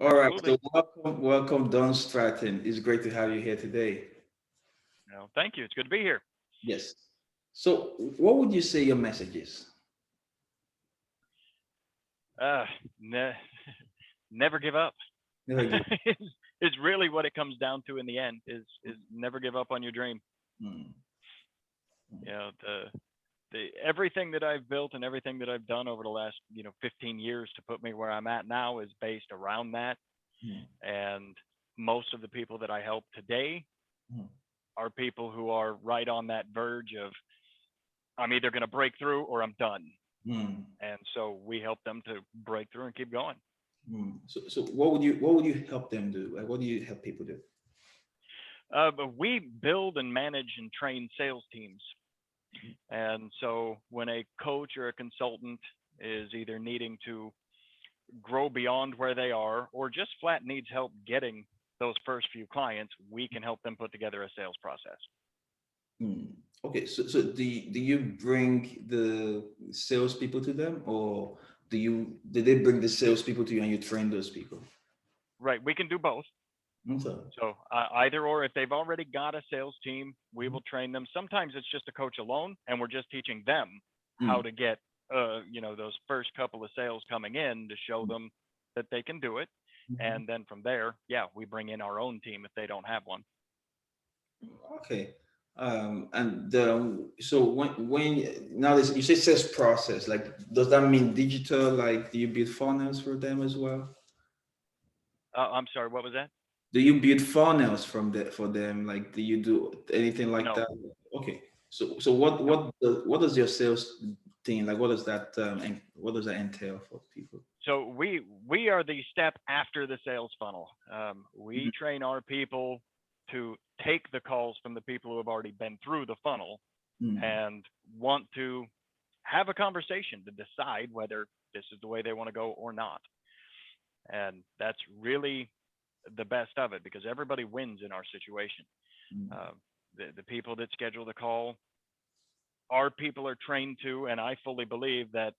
All right, so Absolutely. welcome, Don Stratton. It's great to have you here today. Thank you. It's good to be here. Yes. So, what would you say your message is? Uh, ne- Never give up. Never give. is, is really what it comes down to in the end. Is never give up on your dream. Mm, You know, the everything that I've built and everything that I've done over the last 15 years to put me where I'm at now is based around that. mm, And most of the people that I help today mm, are people who are right on that verge of I'm either going to break through or I'm done. mm, And so we help them to break through and keep going. so what would you help them do? Like, what do you help people do? But we build and manage and train sales teams. And so when a coach or a consultant is either needing to grow beyond where they are or just flat needs help getting those first few clients, we can help them put together a sales process. Mm. Okay, so do you bring the salespeople to them, or do they bring the salespeople to you and you train those people? Right. We can do both. Okay. So either or, if they've already got a sales team, we will train them. Sometimes it's just a coach alone, and we're just teaching them how Mm, to get, those first couple of sales coming in to show them that they can do it. mhm. And then from there, yeah, we bring in our own team if they don't have one. Okay. And so when now you say sales process, like does that mean digital? Like do you build funnels for them as well? I'm sorry, what was that? Do you build funnels for them? Like do you do anything like No, that? Okay. So no. what does your sales thing like? What does that and what does that entail for people? So we are the step after the sales funnel. We train our people to take the calls from the people who have already been through the funnel Mm, and want to have a conversation to decide whether this is the way they want to go or not. And that's really the best of it because everybody wins in our situation. mm, Uh, the people that schedule the call, our people are trained to, and I fully believe that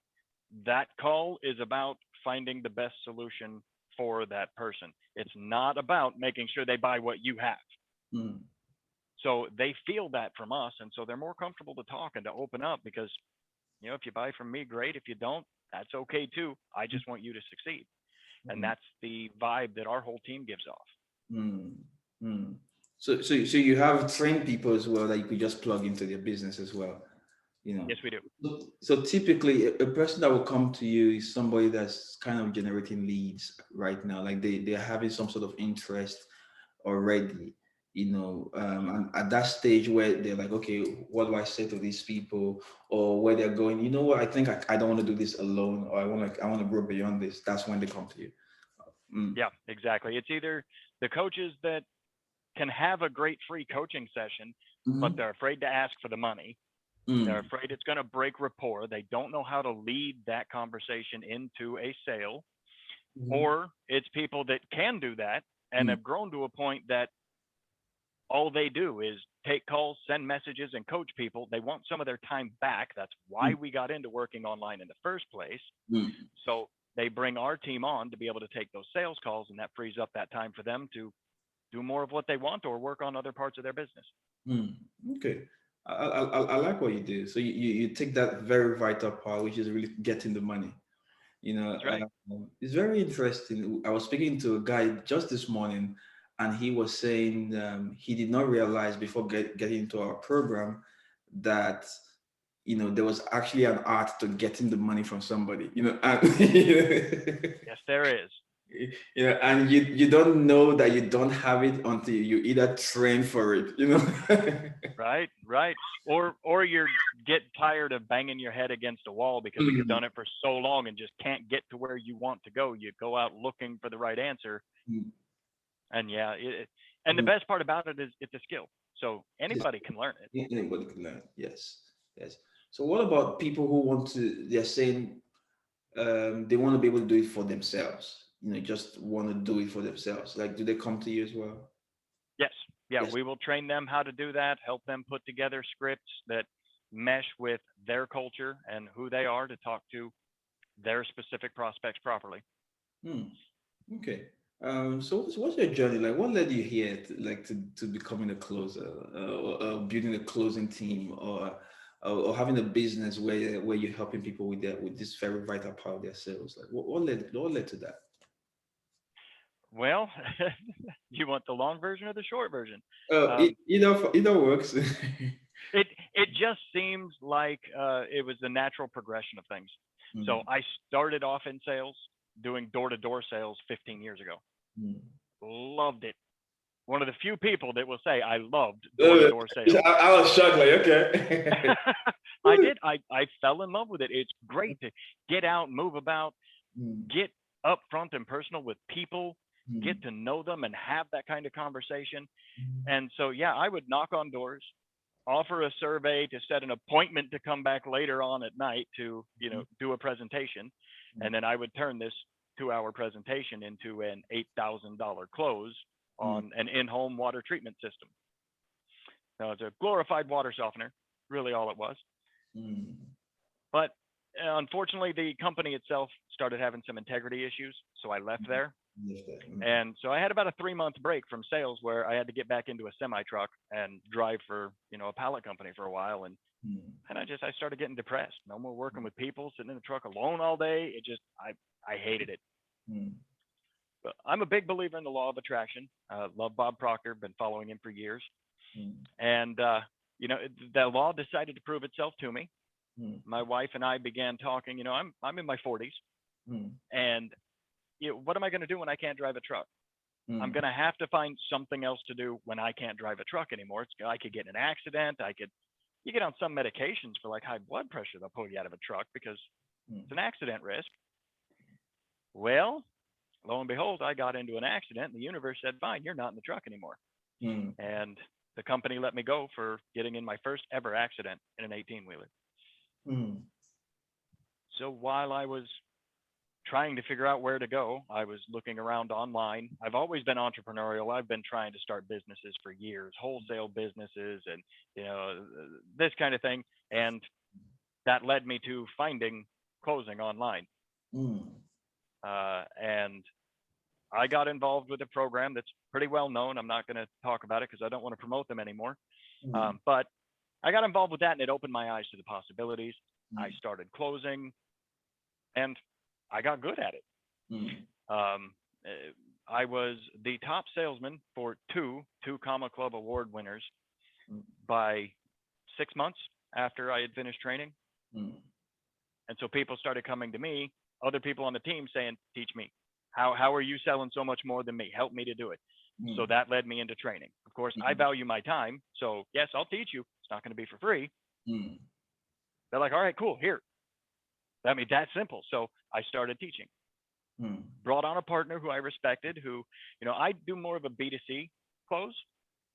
that call is about finding the best solution for that person. It's not about making sure they buy what you have. mm, So they feel that from us. And so they're more comfortable to talk and to open up because, if you buy from me, great. If you don't, that's okay too. I just want you to succeed. And mm, that's the vibe that our whole team gives off. mm, mm. So you have trained people as well that you could just plug into their business as well. you know Yes, we do. so typically a person that will come to you is somebody that's kind of generating leads right now, like they're having some sort of interest already, and at that stage where they're like, okay, what do I say to these people, or where they're going, you know what, I think I don't want to do this alone, or I want to grow beyond this. That's when they come to you. Mm. Yeah, exactly. It's either the coaches that can have a great free coaching session, but Mm-hmm. they're afraid to ask for the money. They're Mm. afraid it's going to break rapport. They don't know how to lead that conversation into a sale. Mm-hmm. Or it's people that can do that and Mm. have grown to a point that all they do is take calls, send messages, and coach people. They want some of their time back. That's why Mm. we got into working online in the first place. Mm. So they bring our team on to be able to take those sales calls, and that frees up that time for them to do more of what they want or work on other parts of their business. Mm. Okay. I like what you do. So you take that very vital part, which is really getting the money. That's right. It's very interesting. I was speaking to a guy just this morning, and he was saying he did not realize before getting into our program that there was actually an art to getting the money from somebody. And Yes, there is. and you don't know that you don't have it until you either train for it. Right, right. Or you're get tired of banging your head against a wall because you've Mm, done it for so long and just can't get to where you want to go. You go out looking for the right answer, mm, and yeah, and the mm. best part about it is it's a skill, so Yes, anybody can learn it. anybody can learn. Yes, yes. So what about people who want to? They're saying they want to be able to do it for themselves. Just want to do it for themselves. Like, do they come to you as well? Yes, yeah, Yes. we will train them how to do that, help them put together scripts that mesh with their culture and who they are to talk to their specific prospects properly. Hmm. Okay. So what's your journey like? What led you here, to becoming a closer, or building a closing team, or having a business where you're helping people with this very vital part of their sales? Like, what led to that? Well, you want the long version or the short version? It, Um, either works. it just seems like it was the natural progression of things. So Mm, I started off in sales, doing door to door sales 15 years ago. mm. Loved it. One of the few people that will say I loved door to Uh, door sales. I was shocked. Like, okay. I did. I fell in love with it. It's great to get out, move about, Mm, get up front and personal with people, get mm, to know them and have that kind of conversation. mm, And so, yeah, I would knock on doors, offer a survey to set an appointment to come back later on at night to, do a presentation. And then I would turn this 2 hour presentation into an $8,000 close mm, on an in home water treatment system. Now, it's a glorified water softener, really all it was. mm. But unfortunately, the company itself started having some integrity issues. So I left there. Yes, sir. Mm, And so I had about a 3 month break from sales where I had to get back into a semi truck and drive for, a pallet company for a while. mm, And I started getting depressed. No more working with people, sitting in the truck alone all day. I hated it. mm, But I'm a big believer in the law of attraction. Love Bob Proctor, been following him for years. mm, And, the law decided to prove itself to me. mm, My wife and I began talking. I'm in my 40s, mm, and what am I going to do when I can't drive a truck? I'm mm, going to have to find something else to do when I can't drive a truck anymore. I could get in an accident. You get on some medications for like high blood pressure. They'll pull you out of a truck because mm, it's an accident risk. Well, lo and behold, I got into an accident and the universe said, fine, you're not in the truck anymore. mm, And the company let me go for getting in my first ever accident in an 18 wheeler. mm, So while I was trying to figure out where to go. I was looking around online. I've always been entrepreneurial. I've been trying to start businesses for years, wholesale businesses and, you know, this kind of thing. And that led me to finding closing online. mm, And I got involved with a program that's pretty well known. I'm not going to talk about it because I don't want to promote them anymore. mm, But I got involved with that and it opened my eyes to the possibilities. I mm, started closing and I got good at it. mm, Um, I was the top salesman for two Comma Club award winners mm, by 6 months after I had finished training. mm, And so people started coming to me, other people on the team saying, teach me. How are you selling so much more than me? Help me to do it. So mm, that led me into training. Of course, I mm, value my time. So yes, I'll teach you. It's not going to be for free. mm, They're like, all right, cool, here. I mean, that's simple. So I started teaching. mm, Brought on a partner who I respected, who, I do more of a B2C close.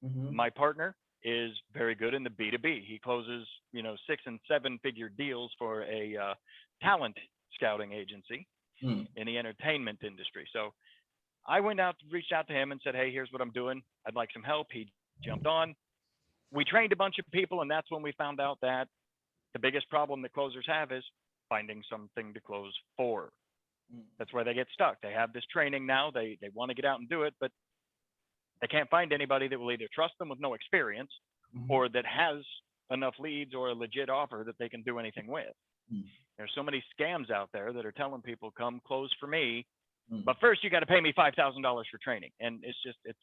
mhm, My partner is very good in the B2B. He closes, 6 and 7 figure deals for a talent scouting agency mm, in the entertainment industry. So I went out, reached out to him and said, hey, here's what I'm doing. I'd like some help. He jumped on. We trained a bunch of people, and that's when we found out that the biggest problem that closers have is finding something to close for. mm, That's where they get stuck. They have this training now. They want to get out and do it, but they can't find anybody that will either trust them with no experience mhm, or that has enough leads or a legit offer that they can do anything with. mm, There's so many scams out there that are telling people, come close for me, mm, but first you got to pay me $5,000 for training. And it's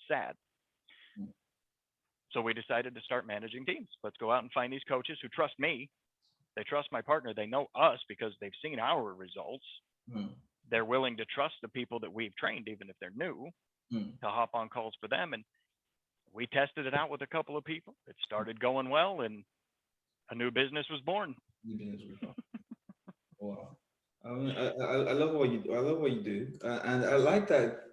sad. mm, So we decided to start managing teams. Let's go out and find these coaches who trust me. They trust my partner. They know us because they've seen our results. mm, They're willing to trust the people that we've trained, even if they're new, mm. to hop on calls for them. And we tested it out with a couple of people. It started going well, and a new business was born. You've been as well. Wow. I mean, I love what you do. I love what you do, and I like that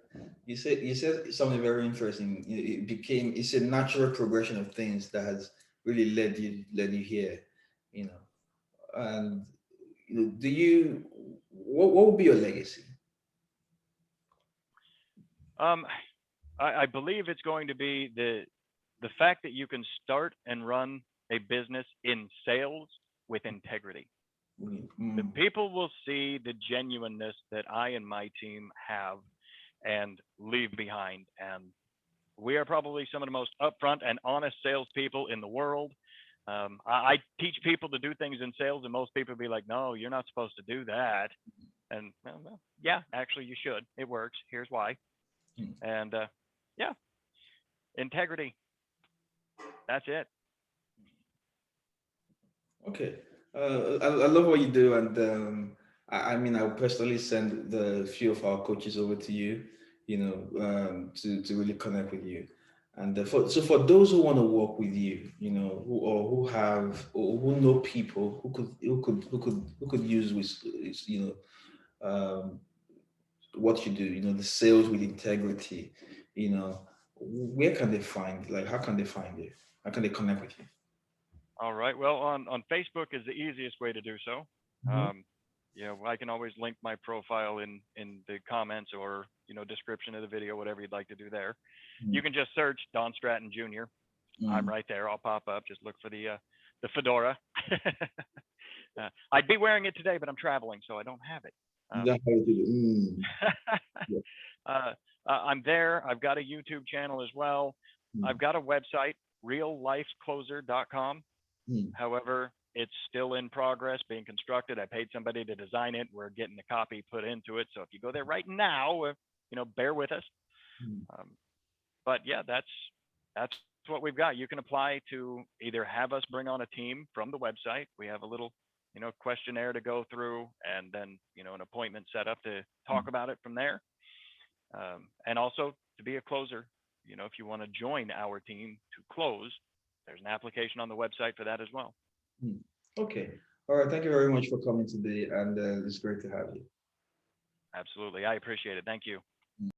you said something very interesting. It's a natural progression of things that has really led you here, you know. And do you what would be your legacy? Um, I believe it's going to be the fact that you can start and run a business in sales with integrity. The Mm, people will see the genuineness that I and my team have, and leave behind. And we are probably some of the most upfront and honest salespeople in the world. I teach people to do things in sales, and most people be like, "No, you're not supposed to do that." And well, yeah, actually, you should. It works. Here's why. Hmm. And yeah, integrity. That's it. Okay. I love what you do, and I mean, I'll personally send the few of our coaches over to you, to really connect with you. And for those who want to work with you, who have or who know people who could use with, um, what you do, the sales with integrity, where can they find, like, how can they find you? How can they connect with you? All right. Well, on Facebook is the easiest way to do so. Mhm. Um, I can always link my profile in the comments or description of the video, whatever you'd like to do there. You can just search Don Stratton Jr. I'm Mm. right there. I'll pop up. Just look for the fedora. I'd be wearing it today, but I'm traveling, so I don't have it. That's how you do it. Yeah. uh, I'm there. I've got a YouTube channel as well. Mm. I've got a website, reallifecloser.com. Mm. However, it's still in progress, being constructed. I paid somebody to design it. We're getting the copy put into it. So if you go there right now, bear with us. Mm. Um, but yeah, that's what we've got. You can apply to either have us bring on a team from the website. We have a little, questionnaire to go through, and then an appointment set up to talk about it from there. And also to be a closer. If you want to join our team to close, there's an application on the website for that as well. Mm. Okay. All right. Thank you very much for coming today, and it's great to have you. Absolutely. I appreciate it. Thank you.